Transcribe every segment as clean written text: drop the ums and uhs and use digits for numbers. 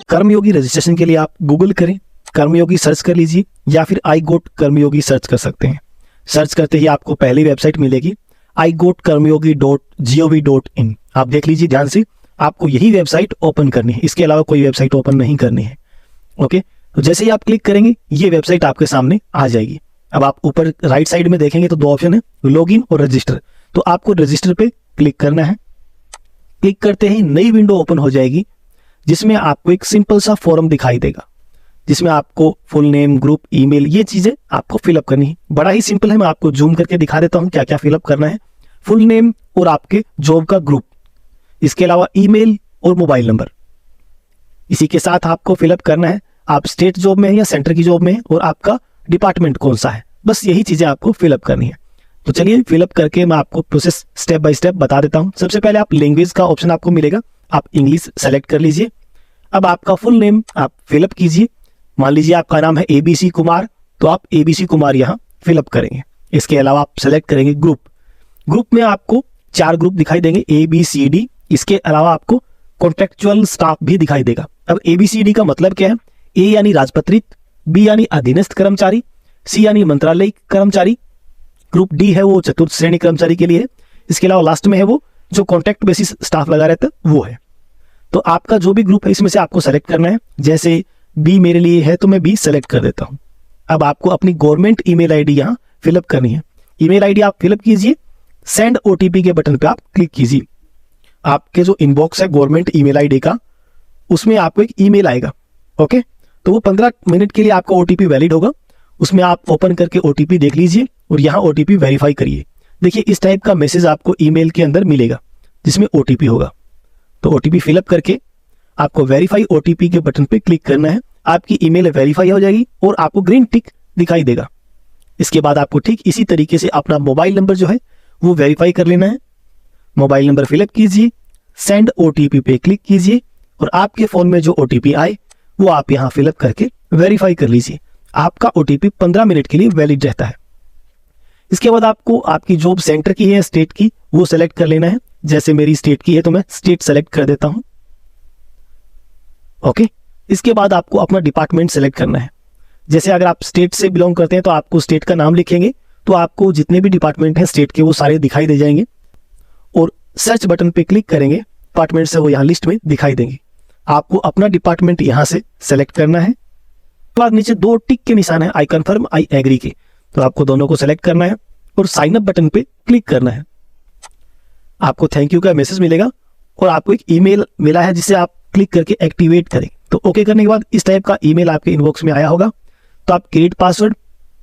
कर्मयोगी registration के लिए आप गूगल करें, कर्मयोगी सर्च कर लीजिए, या फिर आई गोट कर्मयोगी सर्च कर सकते हैं। सर्च करते ही आपको पहली वेबसाइट मिलेगी iGotKarmayogi.gov.in। आप देख लीजिए ध्यान से, आपको यही वेबसाइट ओपन करनी है, इसके अलावा कोई वेबसाइट ओपन नहीं करनी है। ओके, तो जैसे ही आप क्लिक करेंगे ये वेबसाइट आपके सामने आ जाएगी। अब आप ऊपर राइट साइड में देखेंगे तो दो ऑप्शन है, लॉगिन और रजिस्टर। तो आपको रजिस्टर पे क्लिक करना है। क्लिक करते ही नई विंडो ओपन हो जाएगी, जिसमें आपको एक सिंपल सा फॉर्म दिखाई देगा, जिसमें आपको फुल नेम, ग्रुप, ईमेल, ये चीजें आपको फिलअप करनी है। बड़ा ही सिंपल है, मैं आपको जूम करके दिखा देता हूं क्या क्या फिलअप करना है। फुल नेम और आपके जॉब का ग्रुप, इसके अलावा ईमेल और मोबाइल नंबर। इसी के साथ आपको फिलअप करना है आप स्टेट जॉब में है या सेंटर की जॉब में है, और आपका डिपार्टमेंट कौन सा है। बस यही चीजें आपको फिलअप करनी है। तो चलिए फिलअप करके मैं आपको प्रोसेस स्टेप बाय स्टेप बता देता हूं। सबसे पहले आप लैंग्वेज का ऑप्शन आपको मिलेगा, आप इंग्लिश सेलेक्ट कर लीजिए। अब आपका फुल नेम आप फिलअप कीजिए। मान लीजिए आपका नाम है ABC कुमार, तो आप ABC कुमार यहाँ फिलअप करेंगे। इसके अलावा आप सेलेक्ट करेंगे ग्रुप। ग्रुप में आपको 4 ग्रुप दिखाई देंगे, ABCD। इसके अलावा आपको कॉन्ट्रेक्चुअल स्टाफ भी दिखाई देगा। अब ABCD का मतलब क्या है? A यानी राजपत्रित, B यानी अधीनस्थ कर्मचारी, C यानी मंत्रालय कर्मचारी, ग्रुप D है वो चतुर्थ श्रेणी कर्मचारी के लिए है। इसके अलावा लास्ट में है वो जो कॉन्ट्रैक्ट बेसिस स्टाफ लगा रहता है, वो है। तो आपका जो भी ग्रुप है इसमें से आपको सेलेक्ट करना है। जैसे B मेरे लिए है तो मैं B सेलेक्ट कर देता हूं। अब आपको अपनी गवर्नमेंट ईमेल आईडी यहाँ फिलअप करनी है। ईमेल आईडी आप फिलअप कीजिए, सेंड OTP के बटन पे आप क्लिक कीजिए। आपके जो इनबॉक्स है गवर्नमेंट ईमेल आईडी का, उसमें आपको एक ईमेल आएगा। ओके, तो वो 15 मिनट के लिए आपका OTP वैलिड होगा। उसमें आप ओपन करके OTP देख लीजिए और यहाँ OTP वेरीफाई करिए। देखिए इस टाइप का मैसेज आपको ईमेल के अंदर मिलेगा जिसमें OTP होगा। तो OTP फिलअप करके आपको वेरीफाई OTP के बटन पे क्लिक करना है। आपकी ईमेल वेरीफाई हो जाएगी और आपको ग्रीन टिक दिखाई देगा। इसके बाद आपको ठीक इसी तरीके से अपना मोबाइल नंबर जो है वो वेरीफाई कर लेना है। मोबाइल नंबर फिलअप कीजिए, सेंड OTP पे क्लिक कीजिए और आपके फोन में जो OTP आए वो आप यहाँ फिलअप करके वेरीफाई कर लीजिए। आपका OTP 15 मिनट के लिए वैलिड रहता है। इसके बाद आपको आपकी जॉब सेंटर की है, स्टेट की, वो सेलेक्ट कर लेना है। जैसे मेरी स्टेट की है तो मैं स्टेट सेलेक्ट कर देता हूं। ओके, इसके बाद आपको अपना डिपार्टमेंट सेलेक्ट करना है। जैसे अगर आप स्टेट से बिलोंग करते हैं तो आपको स्टेट का नाम लिखेंगे, तो आपको जितने भी डिपार्टमेंट हैं स्टेट के वो सारे दिखाई दे जाएंगे। और सर्च बटन पे क्लिक करेंगे, डिपार्टमेंट से वो यहाँ लिस्ट में दिखाई देंगे। आपको अपना डिपार्टमेंट यहाँ से सेलेक्ट करना है। बाद नीचे 2 टिक के निशान है, आई कन्फर्म, आई एग्री के, तो आपको दोनों को सेलेक्ट करना है और साइन अप बटन पे क्लिक करना है। आपको थैंक यू का मैसेज मिलेगा और आपको एक ईमेल मिला है जिसे आप क्लिक करके एक्टिवेट करें। तो ओके करने के बाद इस टाइप का ईमेल आपके इनबॉक्स में आया होगा। तो आप क्रिएट पासवर्ड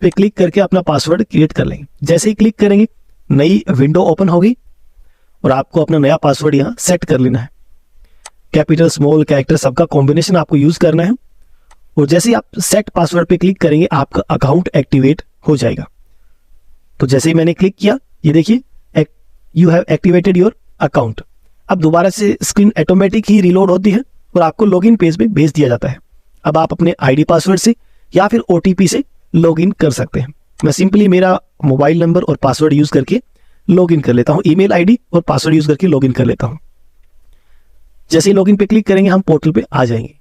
पे क्लिक करके अपना पासवर्ड क्रिएट कर लेंगे। जैसे ही क्लिक करेंगे नई विंडो ओपन होगी और आपको अपना नया पासवर्ड यहाँ सेट कर लेना है। कैपिटल, स्मॉल, कैरेक्टर सबका कॉम्बिनेशन आपको यूज करना है। और जैसे ही आप सेट पासवर्ड पे क्लिक करेंगे आपका अकाउंट एक्टिवेट हो जाएगा। तो जैसे ही मैंने क्लिक किया, ये देखिए you have activated your account. अब दोबारा से स्क्रीन ऑटोमेटिक ही रिलोड होती है और आपको लॉगिन पेज पे भेज दिया जाता है। अब आप अपने आईडी पासवर्ड से या फिर OTP से लॉगिन कर सकते हैं। मैं सिंपली मेरा मोबाइल नंबर और पासवर्ड यूज करके लॉगिन कर लेता हूं। ईमेल आईडी और पासवर्ड यूज करके लॉगिन कर लेता हूं। जैसे ही लॉगिन पे क्लिक करेंगे हम पोर्टल पे आ जाएंगे।